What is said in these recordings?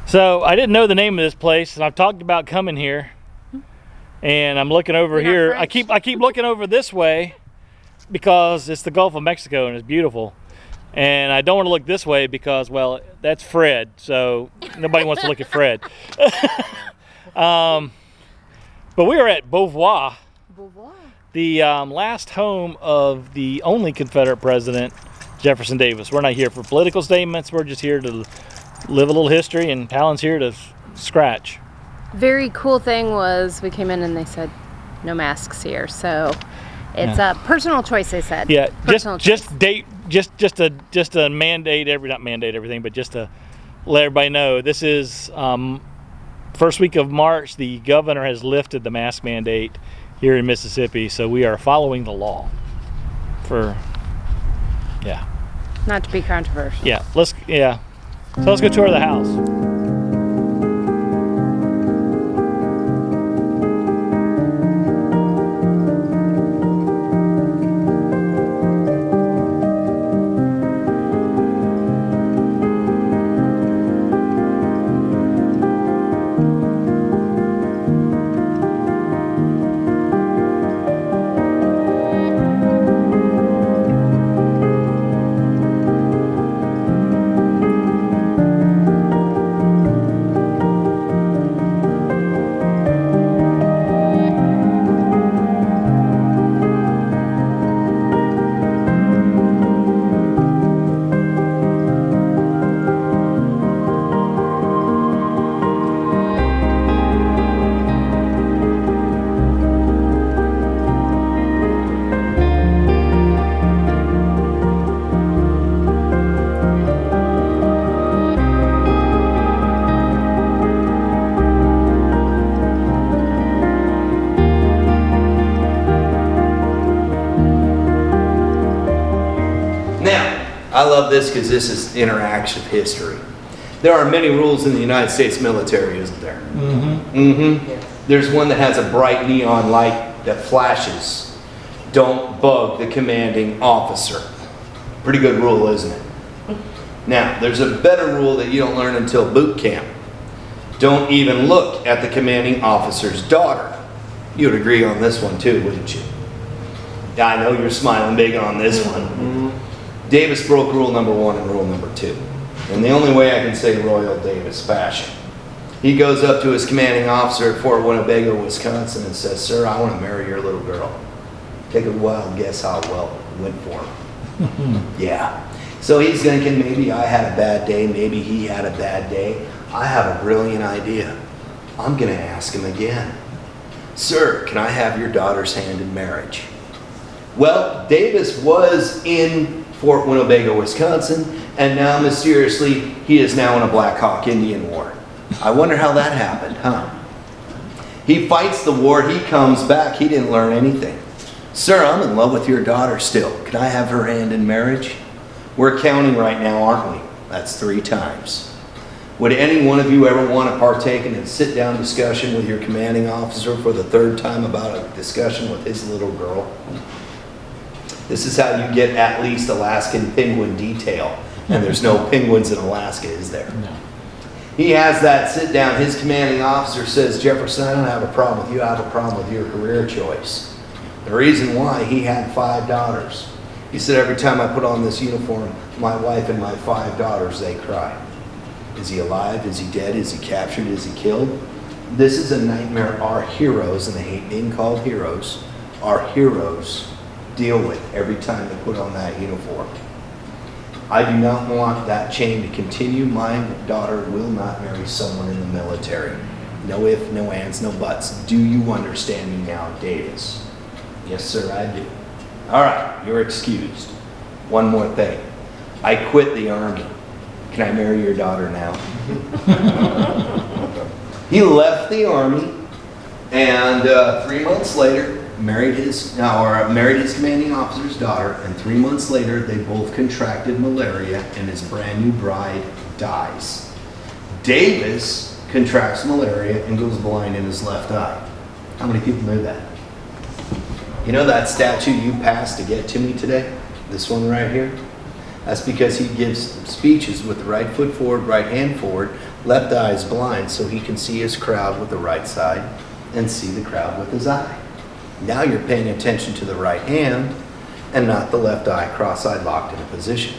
So I didn't know the name of this place, and I've talked about coming here. And I'm looking over here. I keep looking over this way because it's the Gulf of Mexico and it's beautiful. And I don't want to look this way because, well, that's Fred. So nobody wants to look at Fred. But we are at Beauvoir, the last home of the only Confederate president, Jefferson Davis. We're not here for political statements. We're just here to live a little history, and Talon's here to scratch. Very cool thing was we came in and they said no masks here, so it's a personal choice. They said just to mandate not mandate everything, but just to let everybody know this is first week of March. The governor has lifted the mask mandate here in Mississippi, so we are following the law. Not to be controversial. So let's go tour the house. I love this because this is interactive history. There are many rules in the United States military, isn't there? Mm-hmm. Mm-hmm. Yes. There's one that has a bright neon light that flashes. Don't bug the commanding officer. Pretty good rule, isn't it? Now, there's a better rule that you don't learn until boot camp. Don't even look at the commanding officer's daughter. You would agree on this one too, wouldn't you? Yeah, I know you're smiling big on this one. Mm-hmm. Davis broke rule number 1 and rule number 2. And the only way I can say Royal Davis fashion. He goes up to his commanding officer at Fort Winnebago, Wisconsin and says, "Sir, I want to marry your little girl." Take a wild guess how well it went for him. Yeah. So he's thinking, maybe I had a bad day, maybe he had a bad day. I have a brilliant idea. I'm going to ask him again. "Sir, can I have your daughter's hand in marriage?" Well, Davis was in Fort Winnebago, Wisconsin, and now mysteriously he is now in a Black Hawk Indian War. I wonder how that happened, huh? He fights the war, he comes back, he didn't learn anything. "Sir, I'm in love with your daughter still. Can I have her hand in marriage?" We're counting right now, aren't we? That's 3 times. Would any one of you ever want to partake in a sit-down discussion with your commanding officer for the 3rd time about a discussion with his little girl? This is how you get at least Alaskan penguin detail. And there's no penguins in Alaska, is there? No. He has that sit down. His commanding officer says, "Jefferson, I don't have a problem with you. I have a problem with your career choice." The reason why, he had 5 daughters. He said, "Every time I put on this uniform, my wife and my 5 daughters, they cry." Is he alive? Is he dead? Is he captured? Is he killed? This is a nightmare our heroes, and they hate being called heroes, our heroes deal with every time they put on that uniform. I do not want that chain to continue. My daughter will not marry someone in the military. No ifs, no ands, no buts. Do you understand me now, Davis? Yes, sir, I do. All right, you're excused. One more thing. I quit the Army. Can I marry your daughter now? He left the Army, and 3 months later, married his commanding officer's daughter, and 3 months later they both contracted malaria and his brand new bride dies. Davis contracts malaria and goes blind in his left eye. How many people knew that? You know that statue you passed to get to me today? This one right here? That's because he gives speeches with the right foot forward, right hand forward, Left eye is blind, so he can see his crowd with the right side and see the crowd with his eye. Now you're paying attention to the right hand and not the left eye cross-eyed locked in a position.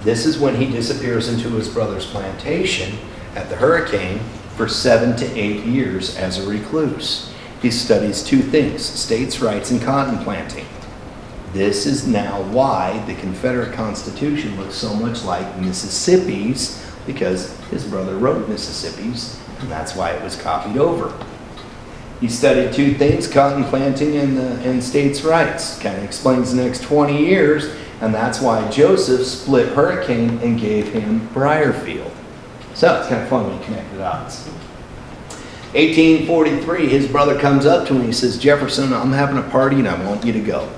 This is when he disappears into his brother's plantation at the hurricane for 7 to 8 years as a recluse. He studies two things, states' rights and cotton planting. This is now why the Confederate Constitution looks so much like Mississippi's, because his brother wrote Mississippi's, and that's why it was copied over. He studied two things, cotton planting and states' rights. Kind of explains the next 20 years, and that's why Joseph split Hurricane and gave him Briarfield. So it's kind of fun when you connect the dots. 1843, his brother comes up to him and he says, Jefferson, I'm having a party and I want you to go.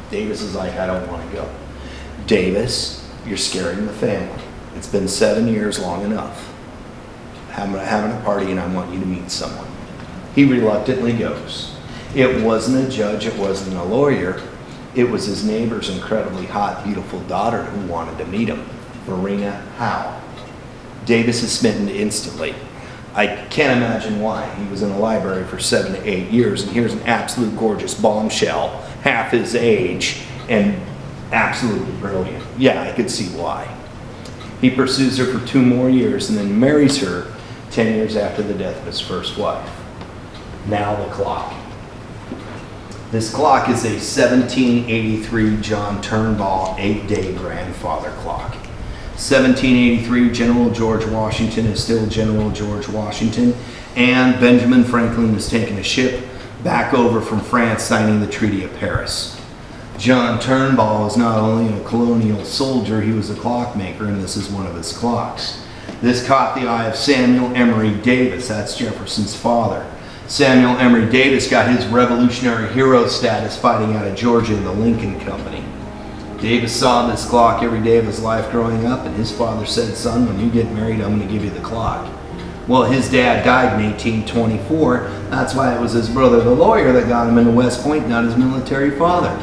Davis is like, I don't want to go. Davis, you're scaring the family. It's been 7 years, long enough. I'm having a party and I want you to meet someone. He reluctantly goes. It wasn't a judge, it wasn't a lawyer. It was his neighbor's incredibly hot, beautiful daughter who wanted to meet him, Marina Howe. Davis is smitten instantly. I can't imagine why. He was in a library for 7 to 8 years, and here's an absolute gorgeous bombshell, half his age, and absolutely brilliant. Yeah, I could see why. He pursues her for 2 more years and then marries her 10 years after the death of his first wife. Now the clock. This clock is a 1783 John Turnbull 8-day grandfather clock. 1783, General George Washington is still General George Washington, and Benjamin Franklin was taking a ship back over from France, signing the Treaty of Paris. John Turnbull is not only a colonial soldier, he was a clockmaker, and this is one of his clocks. This caught the eye of Samuel Emery Davis, that's Jefferson's father. Samuel Emery Davis got his Revolutionary Hero status fighting out of Georgia in the Lincoln Company. Davis saw this clock every day of his life growing up, and his father said, son, when you get married, I'm going to give you the clock. Well, his dad died in 1824. That's why it was his brother, the lawyer, that got him into West Point, not his military father.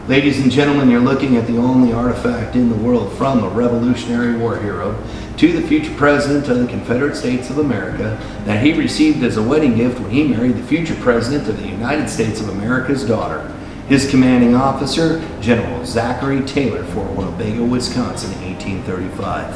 Ladies and gentlemen, you're looking at the only artifact in the world from a Revolutionary War hero to the future President of the Confederate States of America that he received as a wedding gift when he married the future President of the United States of America's daughter. His commanding officer, General Zachary Taylor, Fort Winnebago, Wisconsin, 1835.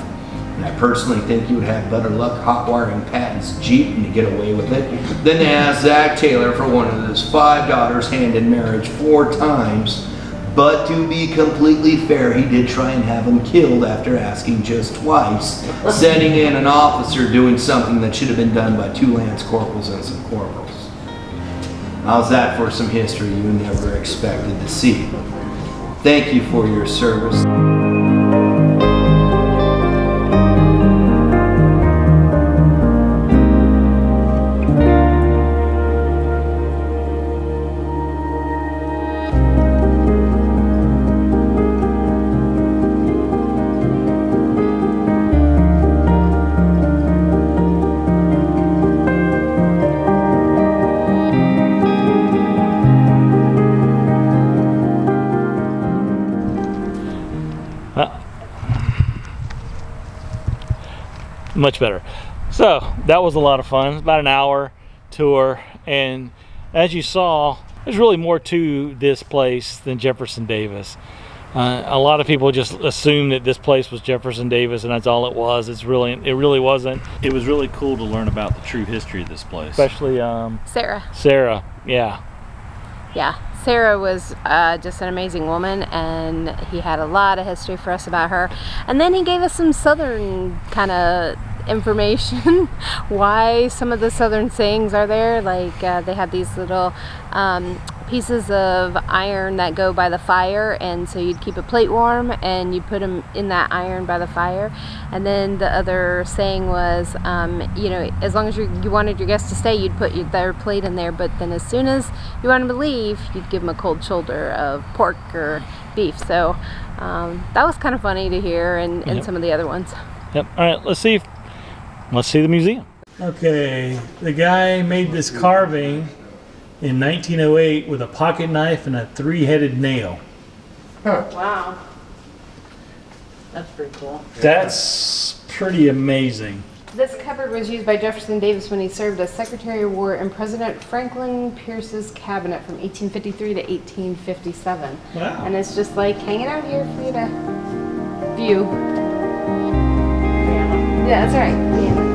And I personally think you would have better luck hot-wiring Patton's Jeep and to get away with it than to ask Zach Taylor for one of his 5 daughters hand in marriage 4 times. But to be completely fair, he did try and have him killed after asking just twice, sending in an officer doing something that should have been done by 2 lance corporals and some corporals. How's that for some history you never expected to see? Thank you for your service. Much better. So that was a lot of fun. About an hour tour, and as you saw, there's really more to this place than Jefferson Davis. A lot of people just assume that this place was Jefferson Davis and that's all it was. It really wasn't. It was really cool to learn about the true history of this place. Especially Sarah, yeah. Yeah, Sarah was just an amazing woman, and he had a lot of history for us about her. And then he gave us some southern kind of information why some of the southern sayings are there. Like they have these little pieces of iron that go by the fire, and so you'd keep a plate warm and you put them in that iron by the fire. And then the other saying was, you know, as long as you wanted your guests to stay, you'd put their plate in there, but then as soon as you wanted them to leave, you'd give them a cold shoulder of pork or beef. So that was kind of funny to hear, and some of the other ones. Yep. All right, let's see the museum. Okay, the guy made this carving in 1908 with a pocket knife and a 3-headed nail. Wow. That's pretty cool. That's pretty amazing. This cupboard was used by Jefferson Davis when he served as Secretary of War in President Franklin Pierce's cabinet from 1853 to 1857. Wow. And it's just like hanging out here for you to view. Yeah, that's right. Yeah.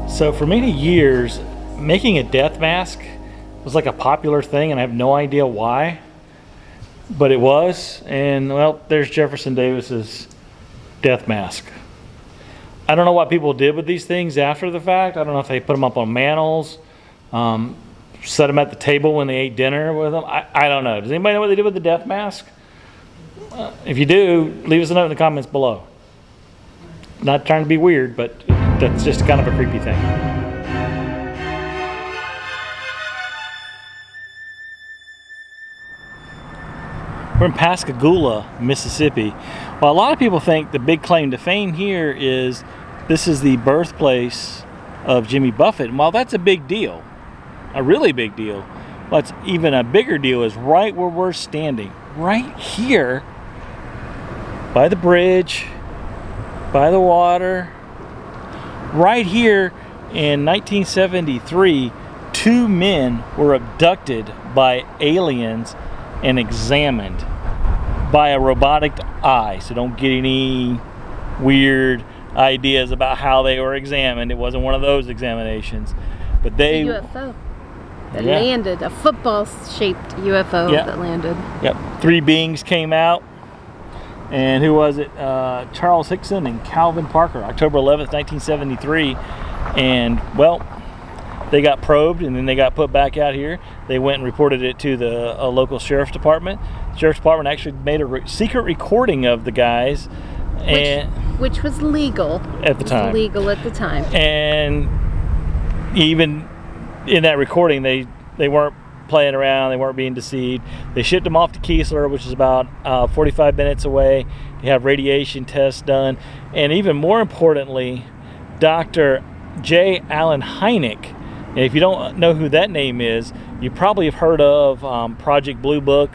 So for many years, making a death mask was like a popular thing, and I have no idea why, but it was. And well, there's Jefferson Davis's death mask. I don't know what people did with these things after the fact. I don't know if they put them up on mantles, set them at the table when they ate dinner with them. I don't know. Does anybody know what they did with the death mask? If you do, leave us a note in the comments below. Not trying to be weird, but that's just kind of a creepy thing. We're in Pascagoula, Mississippi. Well, a lot of people think the big claim to fame here is this is the birthplace of Jimmy Buffett. And while that's a big deal, a really big deal, what's even a bigger deal is right where we're standing, right here by the bridge, by the water. Right here in 1973, 2 men were abducted by aliens and examined by a robotic eye. So don't get any weird ideas about how they were examined. It wasn't one of those examinations. But they... It's a UFO that landed, a football-shaped UFO that landed. Yep, 3 beings came out. And who was it? Charles Hickson and Calvin Parker, October 11th, 1973. And, well, they got probed and then they got put back out here. They went and reported it to the local sheriff's department. The sheriff's department actually made a secret recording of the guys. Which was legal. At the time. Legal at the time. And even in that recording, they weren't playing around, they weren't being deceived. They shipped them off to Keesler, which is about 45 minutes away, to have radiation tests done. And even more importantly, Dr. J. Allen Hynek. And if you don't know who that name is, you probably have heard of Project Blue Book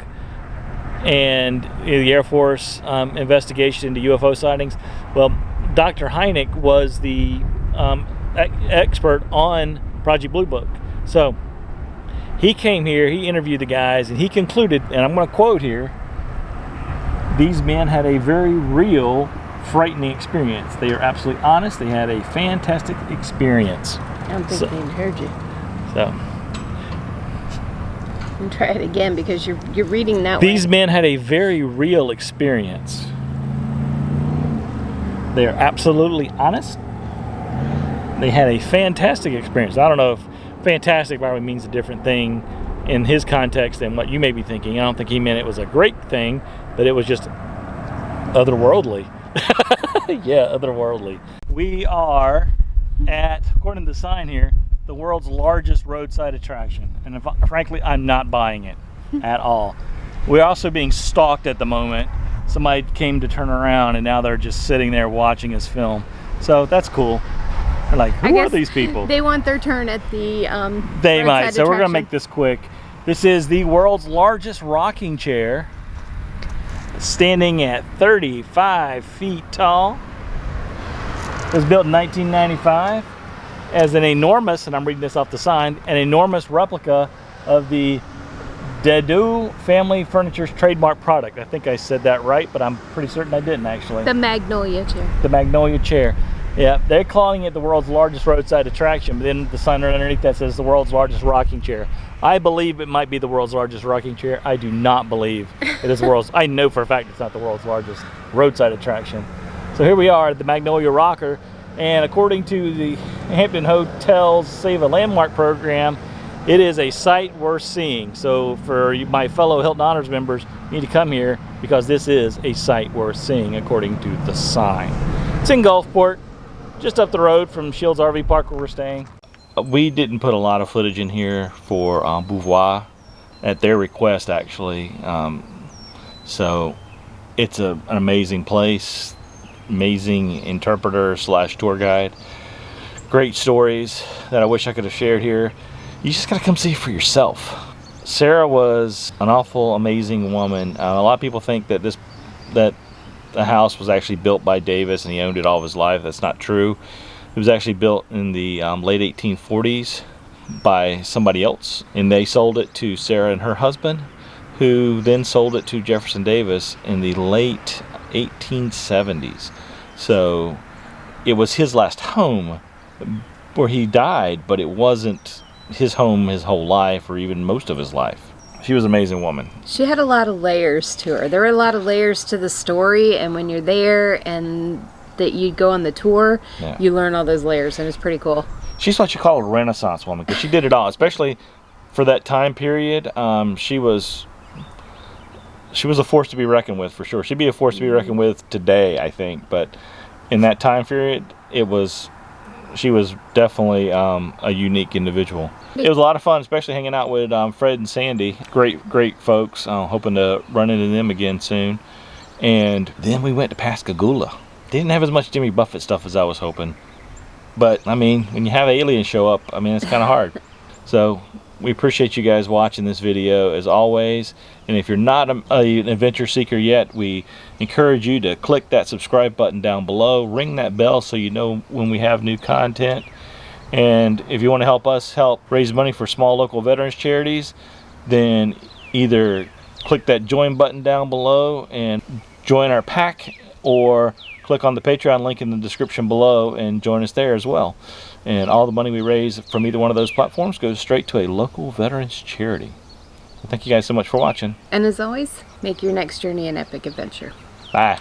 and the Air Force investigation into UFO sightings. Well, Dr. Hynek was the expert on Project Blue Book. So he came here, he interviewed the guys, and he concluded, and I'm going to quote here, these men had a very real, frightening experience. They are absolutely honest. They had a fantastic experience. I don't think they heard you. So. And try it again because you're reading that way. These men had a very real experience. They are absolutely honest. They had a fantastic experience. I don't know if fantastic probably means a different thing in his context than what you may be thinking. I don't think he meant it was a great thing, but it was just otherworldly. Yeah, otherworldly. We are at, according to the sign here, the world's largest roadside attraction. And frankly, I'm not buying it at all. We're also being stalked at the moment. Somebody came to turn around and now they're just sitting there watching us film. So that's cool. They're like, who are these people? They want their turn at the They might. So we're going to make this quick. This is the world's largest rocking chair, standing at 35 feet tall. It was built in 1995 as an enormous, and I'm reading this off the sign, an enormous replica of the Dedeaux family furniture's trademark product. I think I said that right, but I'm pretty certain I didn't actually. The Magnolia chair. The Magnolia chair. Yeah, they're calling it the world's largest roadside attraction, but then the sign right underneath that says the world's largest rocking chair. I believe it might be the world's largest rocking chair. I do not believe it is the world's, I know for a fact it's not the world's largest roadside attraction. So here we are at the Magnolia Rocker, and according to the Hampton Hotels Save a Landmark program, it is a sight worth seeing. So for my fellow Hilton Honors members, you need to come here because this is a sight worth seeing according to the sign. It's in Gulfport, just up the road from Shields RV Park where we're staying. We didn't put a lot of footage in here for Beauvoir at their request, actually. So it's an amazing place, amazing interpreter slash tour guide. Great stories that I wish I could have shared here. You just gotta come see it for yourself. Sarah was an awful, amazing woman. A lot of people think that the house was actually built by Davis and he owned it all of his life. That's not true. It was actually built in the late 1840s by somebody else, and they sold it to Sarah and her husband, who then sold it to Jefferson Davis in the late 1870s. So it was his last home where he died, but it wasn't his home his whole life, or even most of his life. She was an amazing woman. She had a lot of layers to her. There were a lot of layers to the story, and when you're there and that you go on the tour, Yeah. you learn all those layers, and it's pretty cool. She's what you call a Renaissance woman, because she did it all, especially for that time period. She was a force to be reckoned with, for sure. She'd be a force to be reckoned with today, I think, but in that time period, she was definitely a unique individual. It was a lot of fun, especially hanging out with Fred and Sandy. Great folks. Hoping to run into them again soon. And then we went to Pascagoula. They didn't have as much Jimmy Buffett stuff as I was hoping. But, I mean, when you have aliens show up, I mean, it's kind of hard. So we appreciate you guys watching this video, as always. And if you're not an adventure seeker yet, we encourage you to click that subscribe button down below. Ring that bell so you know when we have new content. And if you want to help us help raise money for small local veterans charities, then either click that join button down below and join our pack, or click on the Patreon link in the description below and join us there as well. And all the money we raise from either one of those platforms goes straight to a local veterans charity. Well, thank you guys so much for watching. And as always, make your next journey an epic adventure. Bye.